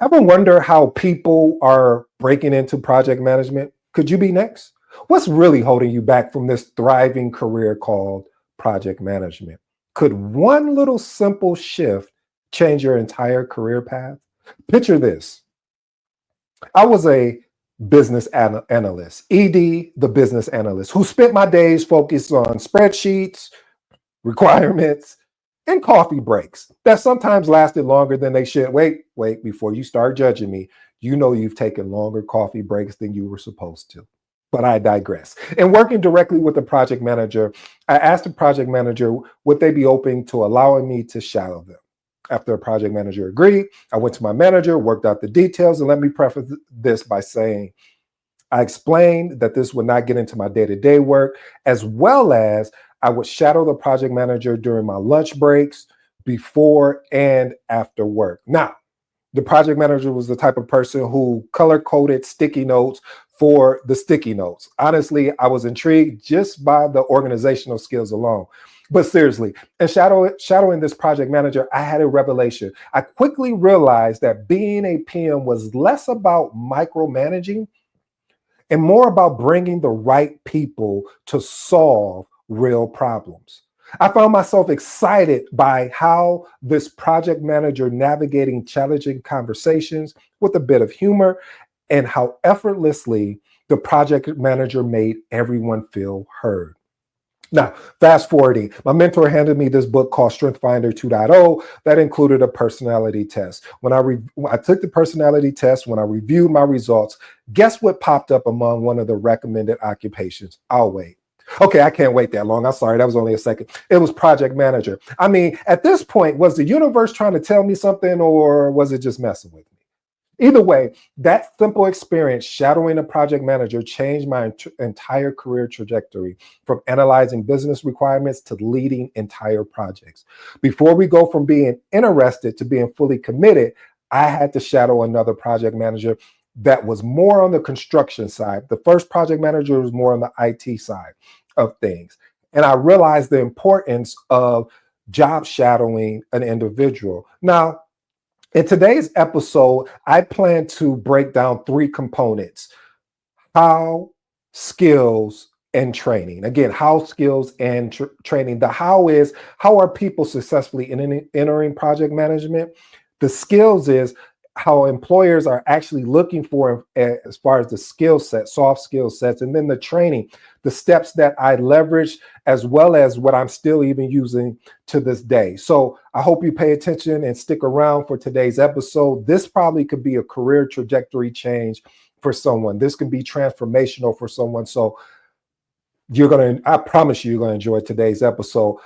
Ever wonder how people are breaking into project management? Could you be next? What's really holding you back from this thriving career called project management? Could one little simple shift change your entire career path? Picture this. I was a analyst, ED, the business analyst, who spent my days focused on spreadsheets, requirements, and coffee breaks that sometimes lasted longer than they should. Wait, before you start judging me, you know you've taken longer coffee breaks than you were supposed to. But I digress. And working directly with the project manager, I asked the project manager, would they be open to allowing me to shadow them? After the project manager agreed, I went to my manager, worked out the details, and let me preface this by saying, I explained that this would not get into my day-to-day work, as well as I would shadow the project manager during my lunch breaks, before and after work. Now, the project manager was the type of person who color-coded sticky notes for the sticky notes. Honestly, I was intrigued just by the organizational skills alone. But seriously, and shadowing this project manager, I had a revelation. I quickly realized that being a PM was less about micromanaging and more about bringing the right people to solve real problems. I found myself excited by how this project manager navigating challenging conversations with a bit of humor and how effortlessly the project manager made everyone feel heard. Now, fast forwarding, my mentor handed me this book called Strength Finder 2.0 that included a personality test. When I took the personality test, when I reviewed my results, guess what popped up among one of the recommended occupations? I'll wait. Okay, I can't wait that long. I'm sorry, that was only a second. It was project manager. I mean, at this point, was the universe trying to tell me something, or was it just messing with me? Either way, that simple experience shadowing a project manager changed my entire career trajectory, from analyzing business requirements to leading entire projects. Before we go from being interested to being fully committed, I had to shadow another project manager that was more on the construction side. The first project manager was more on the IT side of things. And I realized the importance of job shadowing an individual. Now, in today's episode, I plan to break down three components: how, skills, and training. Again, how, skills, and training. The how is, how are people successfully entering project management? The skills is how employers are actually looking for as far as the skill set, soft skill sets, and then the training, the steps that I leverage, as well as what I'm still even using to this day. So I hope you pay attention and stick around for today's episode. This probably could be a career trajectory change for someone. This can be transformational for someone. So I promise you're gonna enjoy today's episode.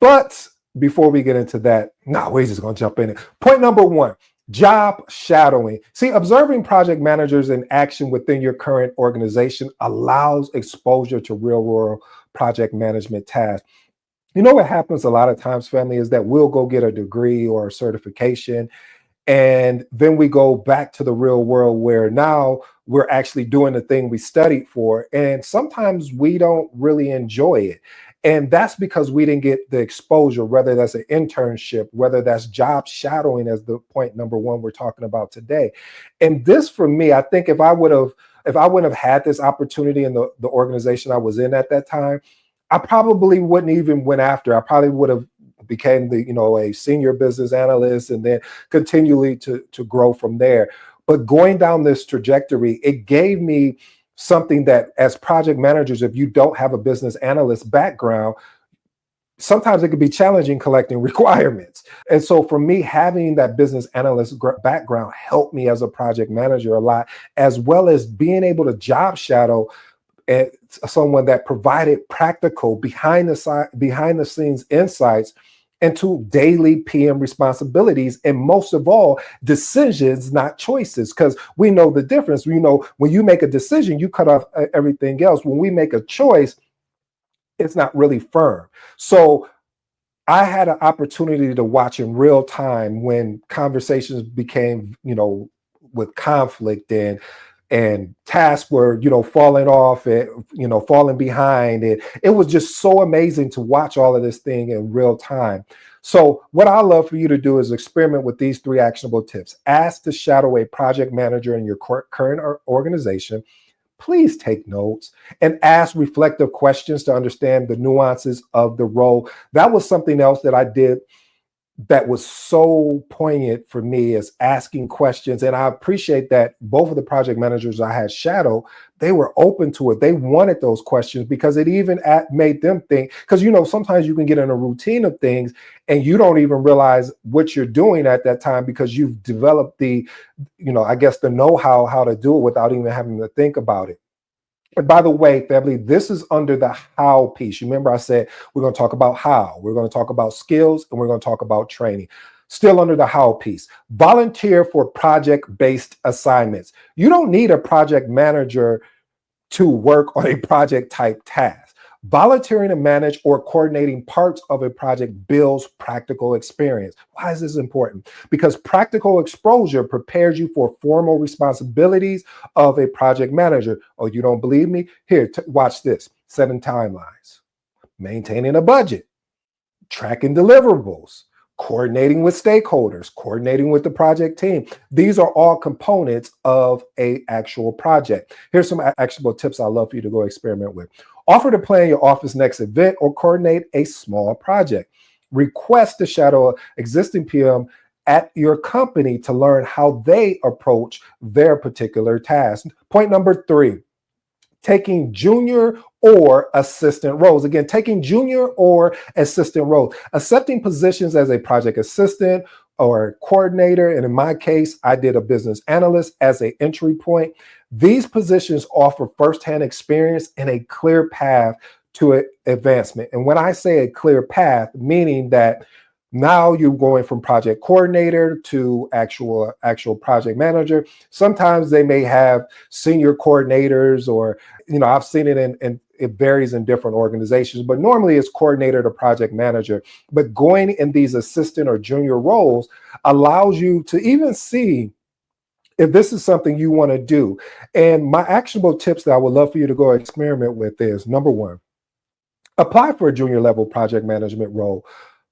But before we get into that, we're just gonna jump in it. Point number one: job shadowing. See, observing project managers in action within your current organization allows exposure to real-world project management tasks. You know what happens a lot of times, family, is that we'll go get a degree or a certification, and then we go back to the real world where now we're actually doing the thing we studied for. And sometimes we don't really enjoy it. And that's because we didn't get the exposure, whether that's an internship, whether that's job shadowing, as the point number one we're talking about today. And this, for me, I think if I wouldn't have had this opportunity in the organization I was in at that time, I probably wouldn't even went after. I probably would have became a senior business analyst and then continually to grow from there. But going down this trajectory, it gave me something that, as project managers, if you don't have a business analyst background, sometimes it could be challenging collecting requirements. And so for me, having that business analyst background helped me as a project manager a lot, as well as being able to job shadow and someone that provided practical behind the scenes insights into daily PM responsibilities, and most of all, decisions, not choices, because we know the difference. We know when you make a decision, you cut off everything else. When we make a choice, it's not really firm. So I had an opportunity to watch in real time when conversations became, with conflict and tasks were, falling off and, falling behind. And it was just so amazing to watch all of this thing in real time. So what I love for you to do is experiment with these 3 actionable tips. Ask to shadow a project manager in your current organization. Please take notes and ask reflective questions to understand the nuances of the role. That was something else that I did that was so poignant for me, is asking questions. And I appreciate that both of the project managers I had shadow, they were open to it. They wanted those questions because it even made them think, because sometimes you can get in a routine of things and you don't even realize what you're doing at that time because you've developed the, I guess the know-how how to do it without even having to think about it. And by the way, family, this is under the how piece. You remember I said we're going to talk about how, we're going to talk about skills, and we're going to talk about training. Still under the how piece. Volunteer for project-based assignments. You don't need a project manager to work on a project type task. Volunteering to manage or coordinating parts of a project builds practical experience. Why is this important? Because practical exposure prepares you for formal responsibilities of a project manager. Oh, you don't believe me? Here, watch this. Setting timelines, maintaining a budget, tracking deliverables, coordinating with stakeholders, coordinating with the project team. These are all components of an actual project. Here's some actionable tips I love for you to go experiment with. Offer to plan your office next event or coordinate a small project. Request to shadow an existing PM at your company to learn how they approach their particular task. Point number 3, taking junior or assistant roles. Again, taking junior or assistant roles. Accepting positions as a project assistant or coordinator, and in my case, I did a business analyst as an entry point. These positions offer firsthand experience and a clear path to advancement. And when I say a clear path, meaning that now you're going from project coordinator to actual project manager. Sometimes they may have senior coordinators, or I've seen it in it varies in different organizations, but normally it's coordinator to project manager. But going in these assistant or junior roles allows you to even see if this is something you want to do. And my actionable tips that I would love for you to go experiment with is, number 1, apply for a junior level project management role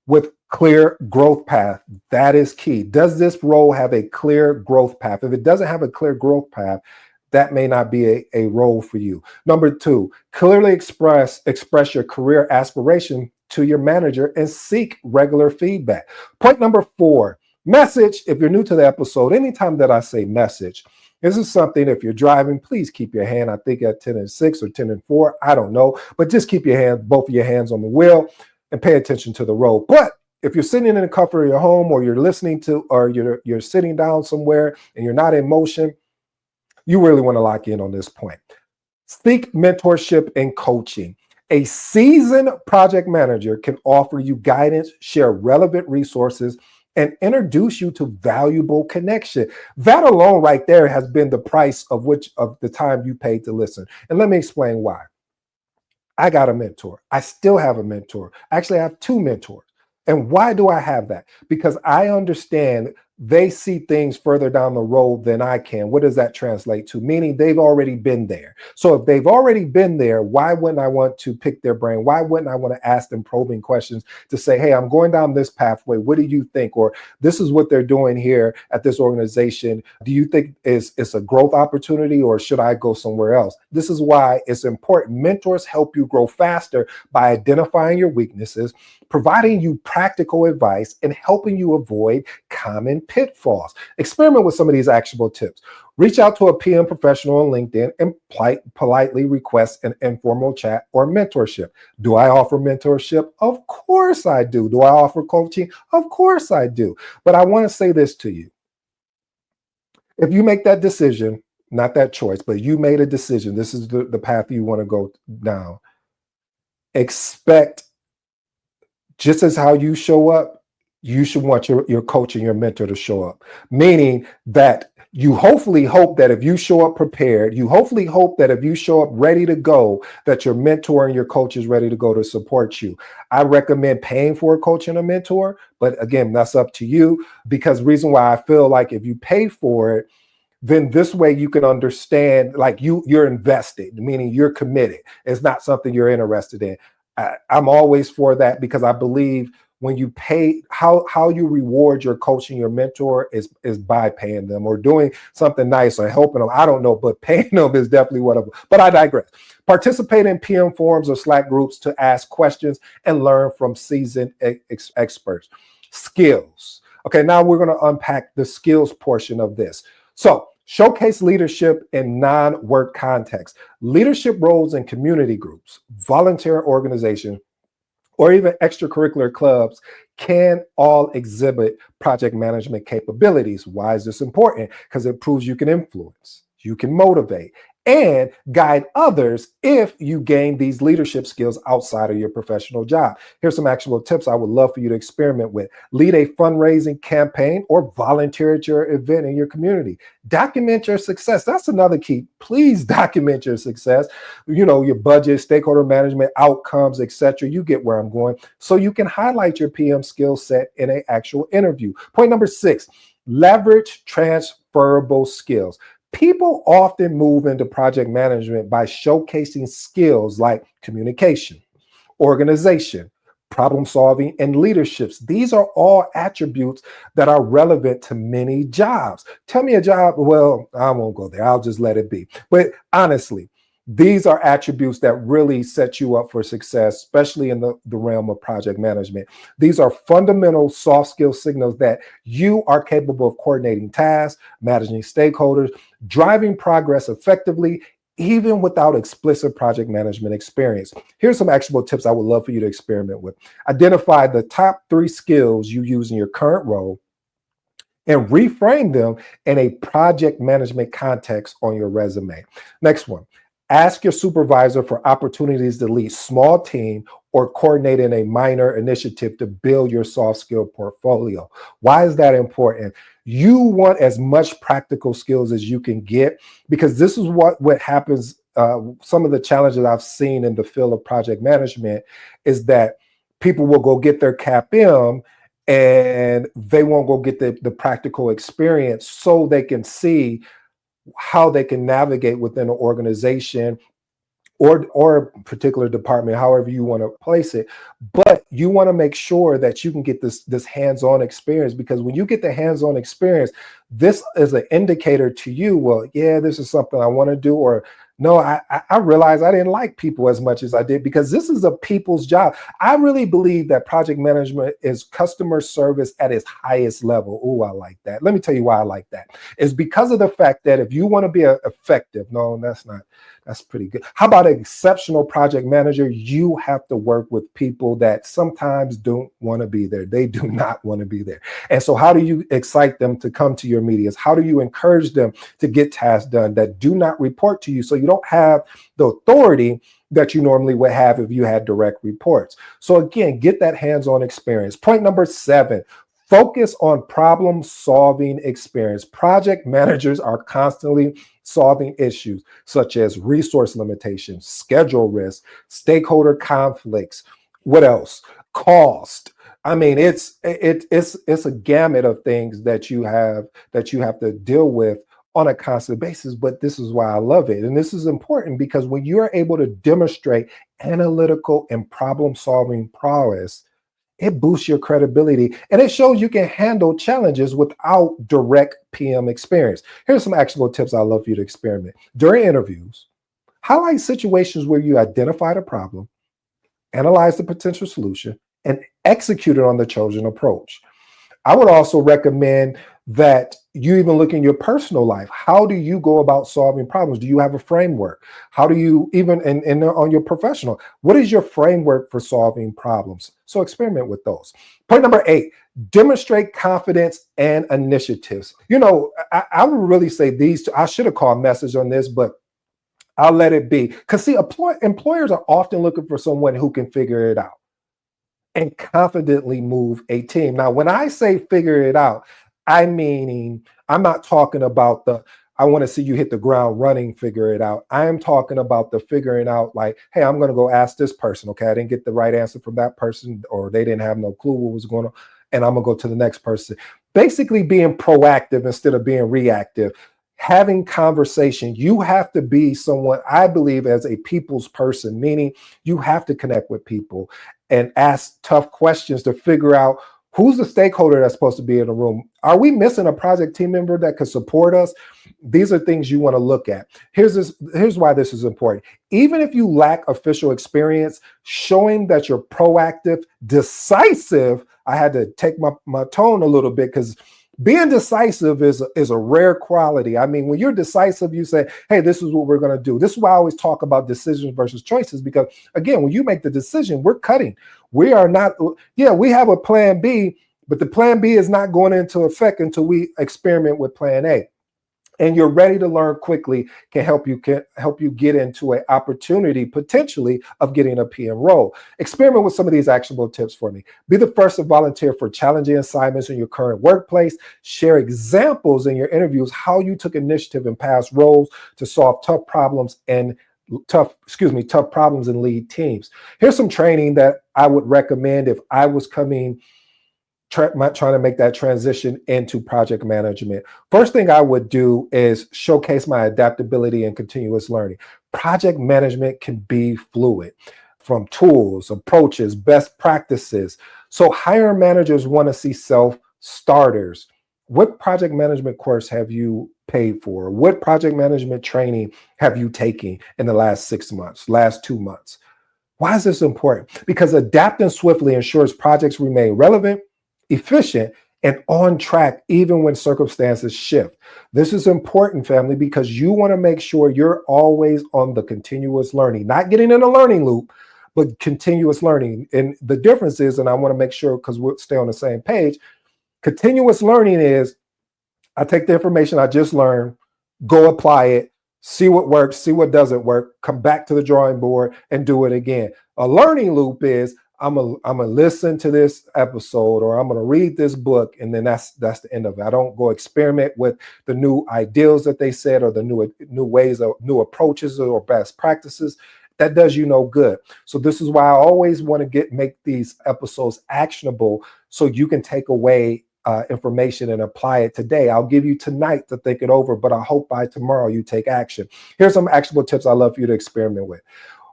with clear growth path. That is key. Does this role have a clear growth path? If it doesn't have a clear growth path, that may not be a role for you. Number 2, clearly express your career aspiration to your manager and seek regular feedback. Point number 4, message. If you're new to the episode, anytime that I say message, this is something, if you're driving, please keep your hand, I think at 10 and 6 or 10 and 4, I don't know, but just keep both of your hands on the wheel and pay attention to the road. But if you're sitting in the comfort of your home, or you're listening to, or you're sitting down somewhere and you're not in motion, you really want to lock in on this point. Seek mentorship and coaching. A seasoned project manager can offer you guidance, share relevant resources, and introduce you to valuable connection. That alone right there has been the price of the time you paid to listen. And let me explain why. I got a mentor. I still have a mentor. Actually, I have 2 mentors. And why do I have that? Because I understand they see things further down the road than I can. What does that translate to? Meaning they've already been there. So if they've already been there, why wouldn't I want to pick their brain? Why wouldn't I want to ask them probing questions to say, hey, I'm going down this pathway. What do you think? Or this is what they're doing here at this organization. Do you think it's a growth opportunity, or should I go somewhere else? This is why it's important. Mentors help you grow faster by identifying your weaknesses, providing you practical advice, and helping you avoid common pitfalls. Experiment with some of these actionable tips. Reach out to a PM professional on LinkedIn and politely request an informal chat or mentorship. Do I offer mentorship? Of course I do. Do I offer coaching? Of course I do. But I want to say this to you. If you make that decision, not that choice, but you made a decision, this is the path you want to go down, expect, just as how you show up, you should want your coach and your mentor to show up. Meaning that you hopefully hope that if you show up prepared, you hopefully hope that if you show up ready to go, that your mentor and your coach is ready to go to support you. I recommend paying for a coach and a mentor, but again, that's up to you, because the reason why I feel like if you pay for it, then this way you can understand, like you're invested, meaning you're committed. It's not something you're interested in. I'm always for that, because I believe when you pay, how you reward your coach and your mentor is by paying them or doing something nice or helping them. I don't know, but paying them is definitely one of them. But I digress. Participate in PM forums or Slack groups to ask questions and learn from seasoned experts. Skills. Okay, now we're going to unpack the skills portion of this. So, showcase leadership in non-work context. Leadership roles in community groups, volunteer organizations, or even extracurricular clubs can all exhibit project management capabilities. Why is this important? Because it proves you can influence, you can motivate, and guide others if you gain these leadership skills outside of your professional job. Here's some actionable tips I would love for you to experiment with. Lead a fundraising campaign or volunteer at your event in your community. Document your success. That's another key. Please document your success. You know, your budget, stakeholder management, outcomes, etc. You get where I'm going. So you can highlight your PM skill set in an actual interview. Point number 6, leverage transferable skills. People often move into project management by showcasing skills like communication, organization, problem solving, and leaderships. These are all attributes that are relevant to many jobs. Tell me a job, well, I won't go there. I'll just let it be. But honestly, these are attributes that really set you up for success, especially in the realm of project management. These are fundamental soft skill signals that you are capable of coordinating tasks, managing stakeholders, driving progress effectively, even without explicit project management experience. Here's some actionable tips I would love for you to experiment with. Identify the top 3 skills you use in your current role and reframe them in a project management context on your resume. Next one, ask your supervisor for opportunities to lead small team or coordinate in a minor initiative to build your soft skill portfolio. Why is that important? You want as much practical skills as you can get, because this is what happens. Some of the challenges I've seen in the field of project management is that people will go get their CAPM and they won't go get the practical experience so they can see how they can navigate within an organization or a particular department, however you want to place it. But you want to make sure that you can get this hands-on experience, because when you get the hands-on experience, this is an indicator to you, well, yeah, this is something I want to do, or no, I realized I didn't like people as much as I did, because this is a people's job. I really believe that project management is customer service at its highest level. Oh, I like that. Let me tell you why I like that. It's because of the fact that if you want to be effective, no, that's pretty good. How about an exceptional project manager? You have to work with people that sometimes don't want to be there. They do not want to be there. And so how do you excite them to come to your meetings? How do you encourage them to get tasks done that do not report to you, so you don't have the authority that you normally would have if you had direct reports? So again, get that hands-on experience. Point number 7, focus on problem-solving experience. Project managers are constantly solving issues such as resource limitations, schedule risk, stakeholder conflicts. What else? Cost. I mean, it's a gamut of things that you have to deal with on a constant basis. But this is why I love it, and this is important, because when you are able to demonstrate analytical and problem-solving prowess, it boosts your credibility and it shows you can handle challenges without direct PM experience. Here's some actionable tips I'd love for you to experiment. During interviews, highlight situations where you identified a problem, analyze the potential solution, and execute it on the chosen approach. I would also recommend that you even look in your personal life. How do you go about solving problems? Do you have a framework? How do you, even on your professional, what is your framework for solving problems? So experiment with those. Point number 8, demonstrate confidence and initiatives. You know, I would really say these two. I should have called message on this, but I'll let it be. Because see, employers are often looking for someone who can figure it out and confidently move a team. Now, when I say figure it out, I'm not talking about I want to see you hit the ground running, figure it out. I am talking about the figuring out, like, hey, I'm going to go ask this person. Okay, I didn't get the right answer from that person, or they didn't have no clue what was going on, and I'm going to go to the next person. Basically being proactive instead of being reactive. having conversation. You have to be someone, I believe, as a people's person, meaning you have to connect with people and ask tough questions to figure out who's the stakeholder that's supposed to be in the room. Are we missing a project team member that could support us? These are things you want to look at. Here's why this is important. Even if you lack official experience, showing that you're proactive, decisive. I had to take my tone a little bit because being decisive is a rare quality. I mean, when you're decisive, you say, hey, this is what we're going to do. This is why I always talk about decisions versus choices, because again, when you make the decision, we're cutting. We are not, yeah, we have a plan B, but the plan B is not going into effect until we experiment with plan A. And you're ready to learn quickly can help you get into an opportunity potentially of getting a PM role. Experiment with some of these actionable tips for me. Be the first to volunteer for challenging assignments in your current workplace. Share examples in your interviews how you took initiative in past roles to solve tough problems and lead teams. Here's some training that I would recommend if I was trying to make that transition into project management. First thing I would do is showcase my adaptability and continuous learning. Project management can be fluid, from tools, approaches, best practices. So hiring managers want to see self-starters. What project management course have you paid for? What project management training have you taken in the last 6 months, last 2 months? Why is this important? Because adapting swiftly ensures projects remain relevant, efficient, and on track even when circumstances shift. This is important, family, because you want to make sure you're always on the continuous learning, not getting in a learning loop, but continuous learning. And the difference is, and I want to make sure because we'll stay on the same page, continuous learning is I take the information I just learned, go apply it, see what works, see what doesn't work, come back to the drawing board and do it again. A learning loop is I'm gonna listen to this episode or I'm gonna read this book, and then that's the end of it. I don't go experiment with the new ideals that they said or the new ways of new approaches or best practices. That does you no good. So this is why I always want to make these episodes actionable so you can take away information and apply it today. I'll give you tonight to think it over, but I hope by tomorrow you take action. Here's some actionable tips I love for you to experiment with.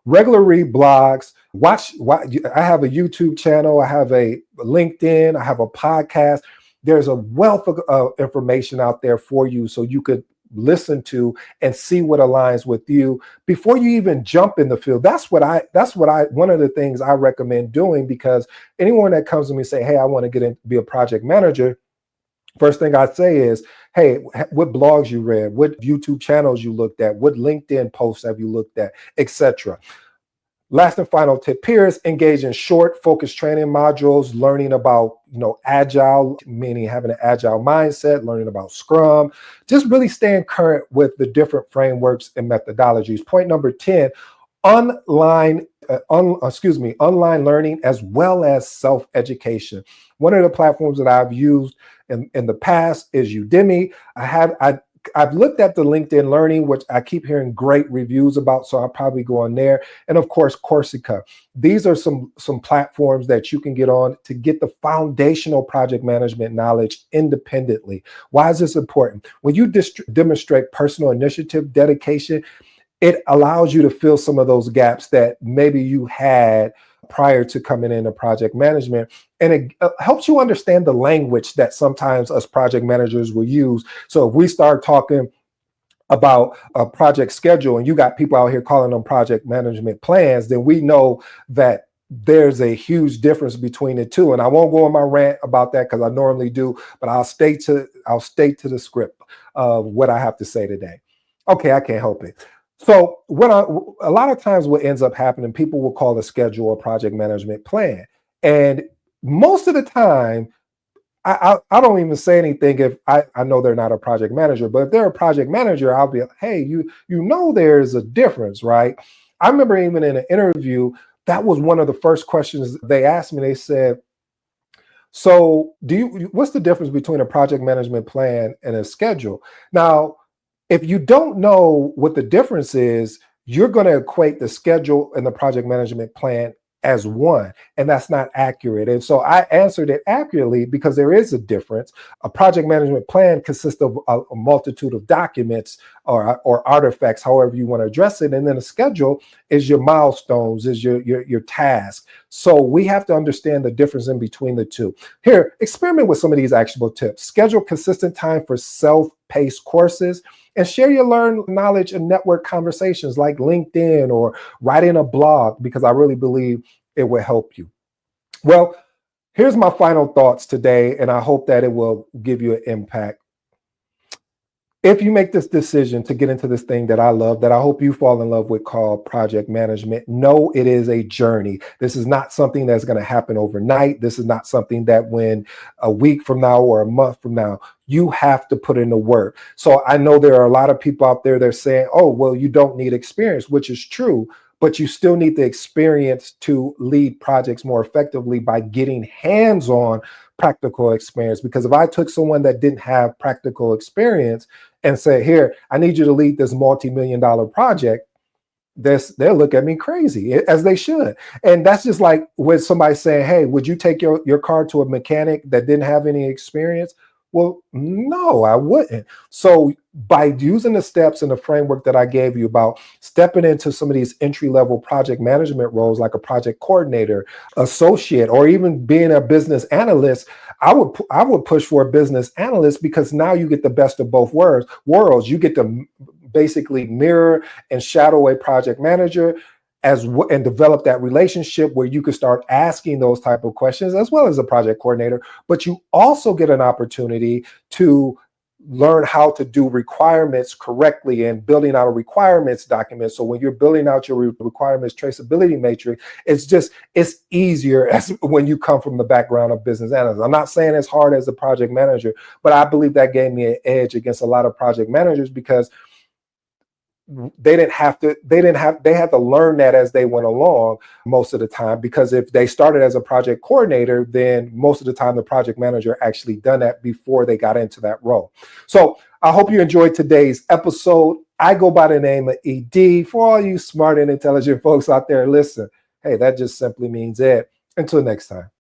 Regular read blogs, watch. I have a YouTube channel, I have a LinkedIn, I have a podcast. There's a wealth of information out there for you so you could listen to and see what aligns with you before you even jump in the field. That's what I one of the things I recommend doing, because anyone that comes to me and say, hey, I want to get in, be a project manager, first thing I say is, hey, what blogs you read, what YouTube channels you looked at, what LinkedIn posts have you looked at, etc. Last and final tip here is engage in short, focused training modules, learning about, agile, meaning having an agile mindset, learning about Scrum, just really staying current with the different frameworks and methodologies. Point number 10, online learning as well as self-education. One of the platforms that I've used in the past is Udemy. I've looked at the LinkedIn Learning, which I keep hearing great reviews about, so I'll probably go on there. And of course, Coursera. These are some platforms that you can get on to get the foundational project management knowledge independently. Why is this important? When you demonstrate personal initiative, dedication, it allows you to fill some of those gaps that maybe you had prior to coming into project management. And it helps you understand the language that sometimes us project managers will use. So if we start talking about a project schedule and you got people out here calling them project management plans, then we know that there's a huge difference between the two. And I won't go on my rant about that because I normally do, but I'll stay to the script of what I have to say today. Okay, I can't help it. So a lot of times what ends up happening, people will call a schedule a project management plan. And most of the time, I don't even say anything if I know they're not a project manager. But if they're a project manager, I'll be like, hey, there's a difference, right? I remember even in an interview, that was one of the first questions they asked me. They said, so what's the difference between a project management plan and a schedule? Now, if you don't know what the difference is, you're going to equate the schedule and the project management plan as one, and that's not accurate. And so I answered it accurately because there is a difference. A project management plan consists of a multitude of documents or artifacts, however you want to address it. And then a schedule is your milestones, is your task. So we have to understand the difference in between the two. Here, experiment with some of these actionable tips. Schedule consistent time for self-paced courses, and share your learned knowledge and network conversations like LinkedIn or writing a blog, because I really believe it will help you. Well, here's my final thoughts today, and I hope that it will give you an impact. If you make this decision to get into this thing that I love, that I hope you fall in love with, called project management, know it is a journey. This is not something that's going to happen overnight. This is not something that when a week from now or a month from now, you have to put in the work. So I know there are a lot of people out there that are saying, oh, well, you don't need experience, which is true, but you still need the experience to lead projects more effectively by getting hands-on practical experience. Because if I took someone that didn't have practical experience and say, here, I need you to lead this multi-million-dollar project, they'll look at me crazy, as they should. And that's just like when somebody's saying, hey, would you take your car to a mechanic that didn't have any experience? Well, no, I wouldn't. So by using the steps and the framework that I gave you about stepping into some of these entry-level project management roles, like a project coordinator, associate, or even being a business analyst, I would push for a business analyst, because now you get the best of both worlds. You get to basically mirror and shadow a project manager and develop that relationship where you can start asking those type of questions, as well as a project coordinator. But you also get an opportunity to learn how to do requirements correctly and building out a requirements document. So when you're building out your requirements traceability matrix, it's easier as when you come from the background of business analyst. I'm not saying it's hard as a project manager, but I believe that gave me an edge against a lot of project managers, because they had to learn that as they went along most of the time. Because if they started as a project coordinator, then most of the time the project manager actually done that before they got into that role. So I hope you enjoyed today's episode. I go by the name of ED. For all you smart and intelligent folks out there, listen, hey, that just simply means Ed. Until next time.